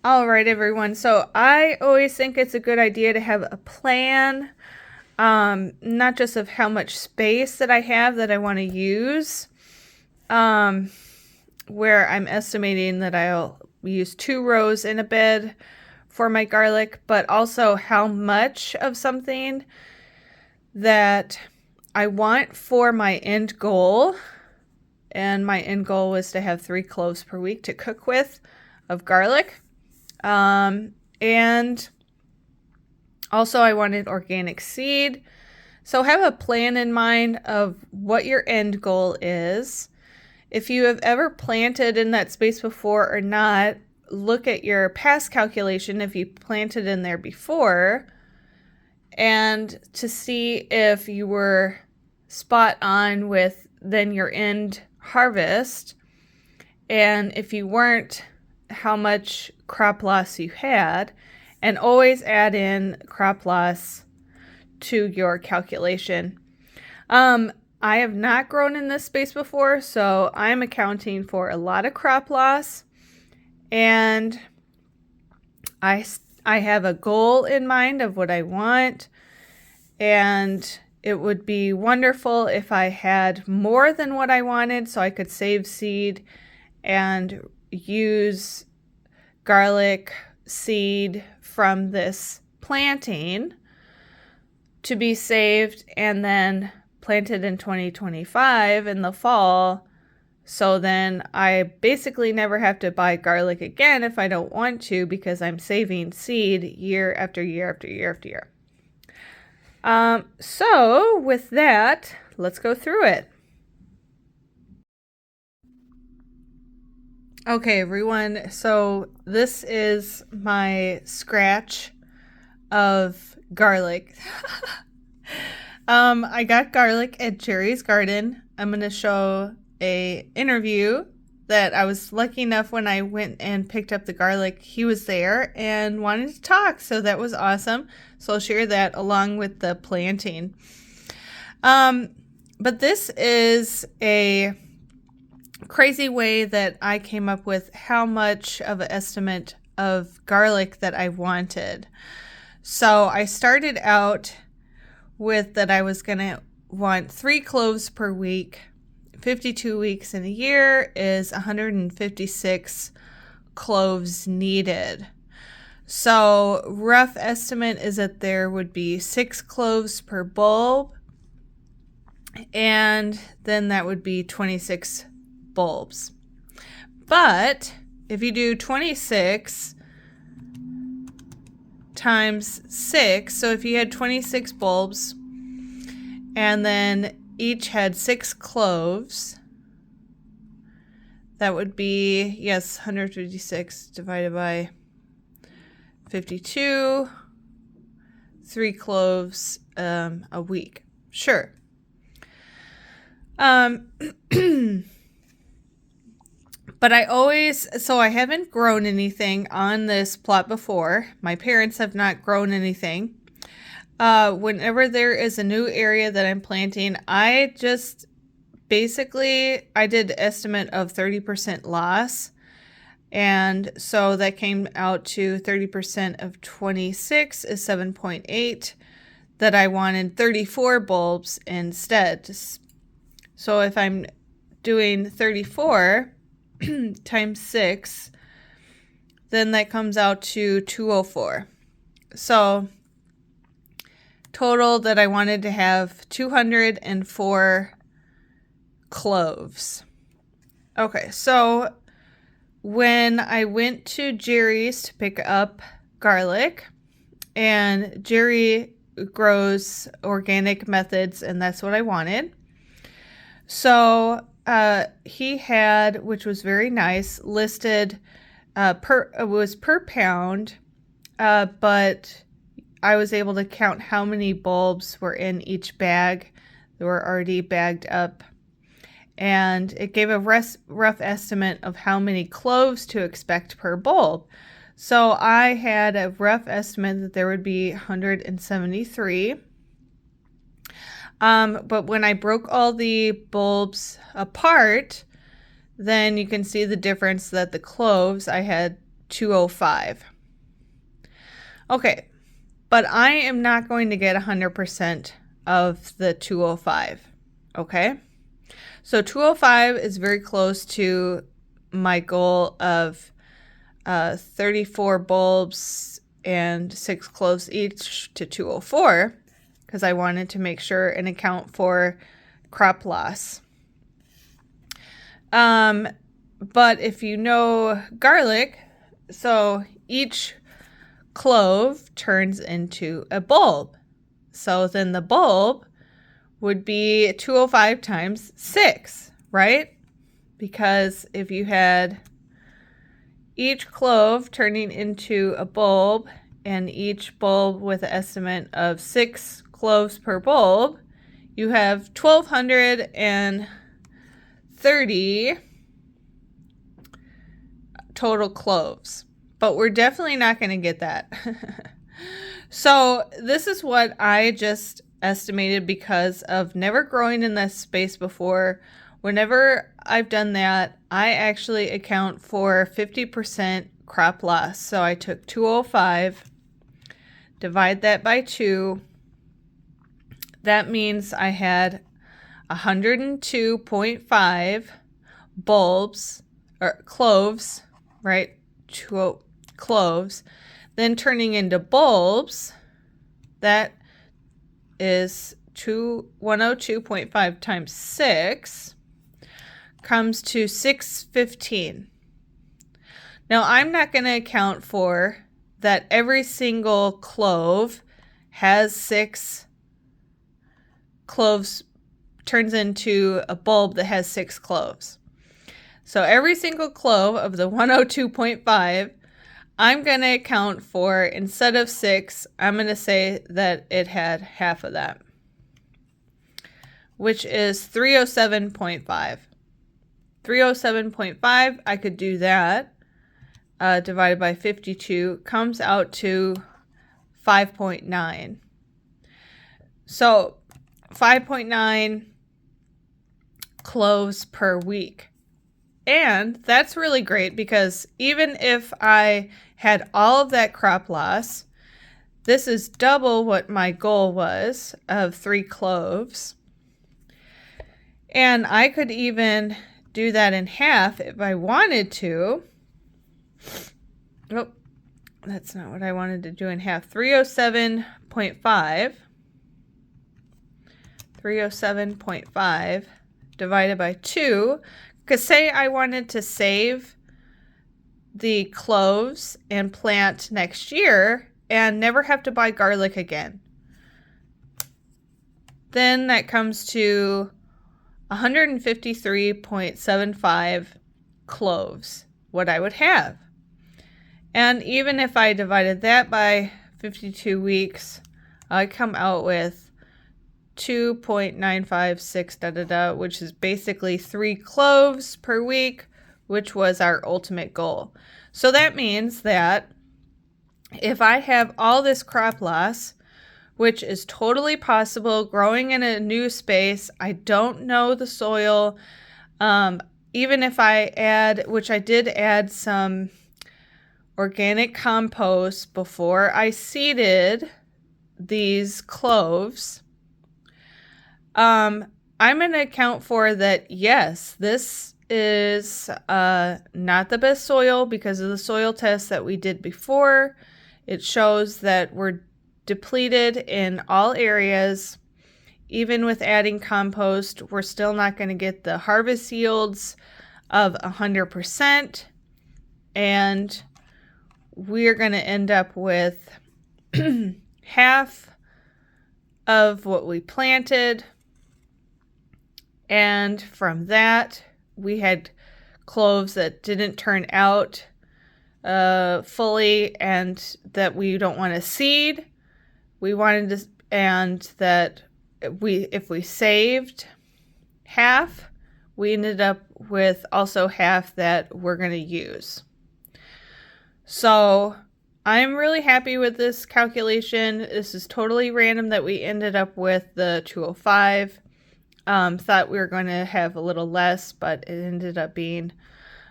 All right, everyone. So I always think it's a good idea to have a plan, not just of how much space that I have that I want to use, where I'm estimating that I'll use 2 rows in a bed for my garlic, but also how much of something that I want for my end goal. And my end goal was to have 3 cloves per week to cook with of garlic. And also I wanted organic seed. So have a plan in mind of what your end goal is. If you have ever planted in that space before or not, look at your past calculation if you planted in there before, and to see if you were spot on with then your end harvest, and if you weren't, how much crop loss you had, and always add in crop loss to your calculation. I have not grown in this space before, so I'm accounting for a lot of crop loss, and I have a goal in mind of what I want, and it would be wonderful if I had more than what I wanted so I could save seed and use garlic seed from this planting to be saved and then planted in 2025 in the fall. So then I basically never have to buy garlic again if I don't want to, because I'm saving seed year after year after year after year. So with that, let's go through it. Okay, everyone, so this is my scratch of garlic. I got garlic at Jerry's Garden. I'm going to show a interview that I was lucky enough when I went and picked up the garlic, he was there and wanted to talk, so that was awesome. So I'll share that along with the planting. But this is a crazy way that I came up with how much of an estimate of garlic that I wanted. So I started out with that I was going to want 3 cloves per week. 52 weeks in a year is 156 cloves needed. So rough estimate is that there would be 6 cloves per bulb, and then that would be 26 bulbs. But if you do 26 times 6, so if you had 26 bulbs and then each had 6 cloves, that would be, yes, 156 divided by 52, 3 cloves a week. Sure. But I haven't grown anything on this plot before. My parents have not grown anything. Whenever there is a new area that I'm planting, I did an estimate of 30% loss. And so that came out to 30% of 26 is 7.8, that I wanted 34 bulbs instead. So if I'm doing 34 times 6, then that comes out to 204. So total that I wanted to have 204 cloves. Okay, so when I went to Jerry's to pick up garlic, and Jerry grows organic methods, and that's what I wanted. So he had, which was very nice, listed was per pound, but I was able to count how many bulbs were in each bag that were already bagged up, and it gave a rough estimate of how many cloves to expect per bulb. So I had a rough estimate that there would be 173. But when I broke all the bulbs apart, then you can see the difference that the cloves, I had 205. Okay, but I am not going to get 100% of the 205, okay? So 205 is very close to my goal of 34 bulbs and 6 cloves each to 204, because I wanted to make sure and account for crop loss. But if you know garlic, so each clove turns into a bulb. So then the bulb would be 205 times 6, right? Because if you had each clove turning into a bulb and each bulb with an estimate of 6 cloves per bulb, you have 1,230 total cloves. But we're definitely not going to get that. So this is what I just estimated because of never growing in this space before. Whenever I've done that, I actually account for 50% crop loss. So I took 205, divide that by 2. That means I had 102.5 bulbs or cloves, right? Cloves, then turning into bulbs, that is 102.5 times 6 comes to 615. Now I'm not going to account for that every single clove has 6 cloves, turns into a bulb that has 6 cloves. So every single clove of the 102.5, I'm going to account for, instead of 6, I'm going to say that it had half of that, which is 307.5. 307.5, I could do that, divided by 52, comes out to 5.9. So 5.9 cloves per week. And that's really great because even if I had all of that crop loss, this is double what my goal was of 3 cloves. And I could even do that in half if I wanted to. Oh, that's not what I wanted to do in half. 307.5. 307.5 divided by 2. Because say I wanted to save the cloves and plant next year and never have to buy garlic again. Then that comes to 153.75 cloves, what I would have. And even if I divided that by 52 weeks, I come out with 2.956 which is basically 3 cloves per week, which was our ultimate goal. So that means that if I have all this crop loss, which is totally possible, growing in a new space, I don't know the soil, even if I add, which I did add some organic compost before I seeded these cloves, I'm going to account for that, yes, this is not the best soil because of the soil test that we did before. It shows that we're depleted in all areas. Even with adding compost, we're still not going to get the harvest yields of 100%. And we're going to end up with half of what we planted. And from that, we had cloves that didn't turn out fully and that we don't want to seed. We wanted to, and that if we saved half, we ended up with also half that we're going to use. So I'm really happy with this calculation. This is totally random that we ended up with the 205. Thought we were going to have a little less, but it ended up being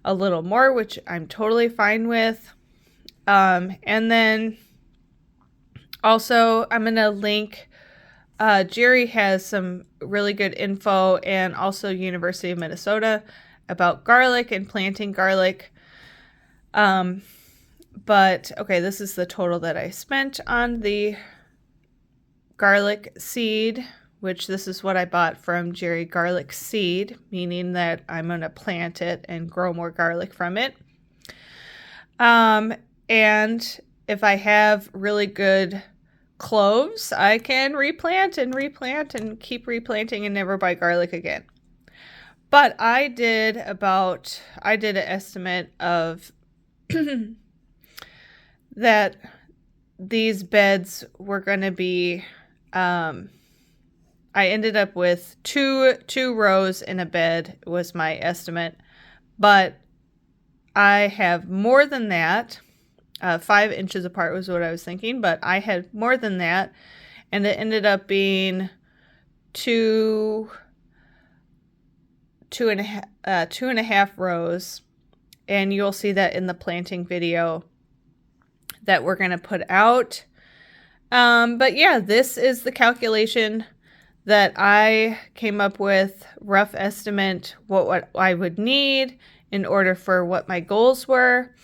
a little more, which I'm totally fine with. And then also I'm going to link, Jerry has some really good info, and also University of Minnesota, about garlic and planting garlic. But okay, this is the total that I spent on the garlic seed, which this is what I bought from Jerry Garlic Seed, meaning that I'm going to plant it and grow more garlic from it. And if I have really good cloves, I can replant and keep replanting and never buy garlic again. But I did an estimate of that these beds were going to be, I ended up with two rows in a bed was my estimate, but I have more than that. 5 inches apart was what I was thinking, but I had more than that, and it ended up being two and a half rows, and you'll see that in the planting video that we're going to put out. But yeah, this is the calculation that I came up with, rough estimate what I would need in order for what my goals were.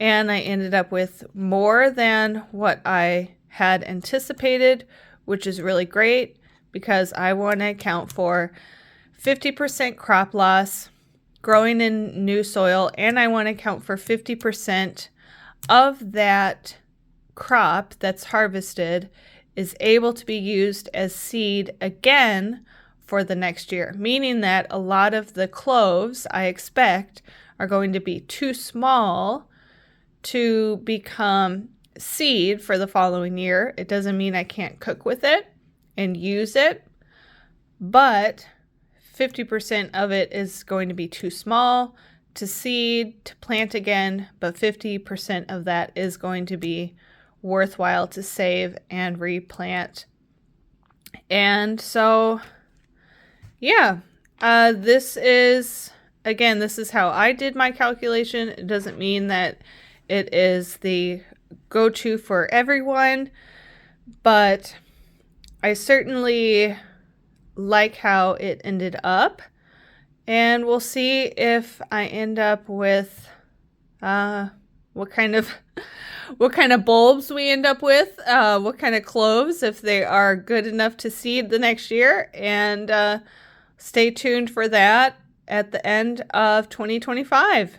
And I ended up with more than what I had anticipated, which is really great because I want to account for 50% crop loss, growing in new soil, and I want to account for 50% of that crop that's harvested is able to be used as seed again for the next year, meaning that a lot of the cloves I expect are going to be too small to become seed for the following year. It doesn't mean I can't cook with it and use it, but 50% of it is going to be too small to seed, to plant again, but 50% of that is going to be worthwhile to save and replant. And so, yeah, this is how I did my calculation. It doesn't mean that it is the go-to for everyone, but I certainly like how it ended up, and we'll see if I end up with what kind of bulbs we end up with, what kind of cloves, if they are good enough to seed the next year, and stay tuned for that at the end of 2025.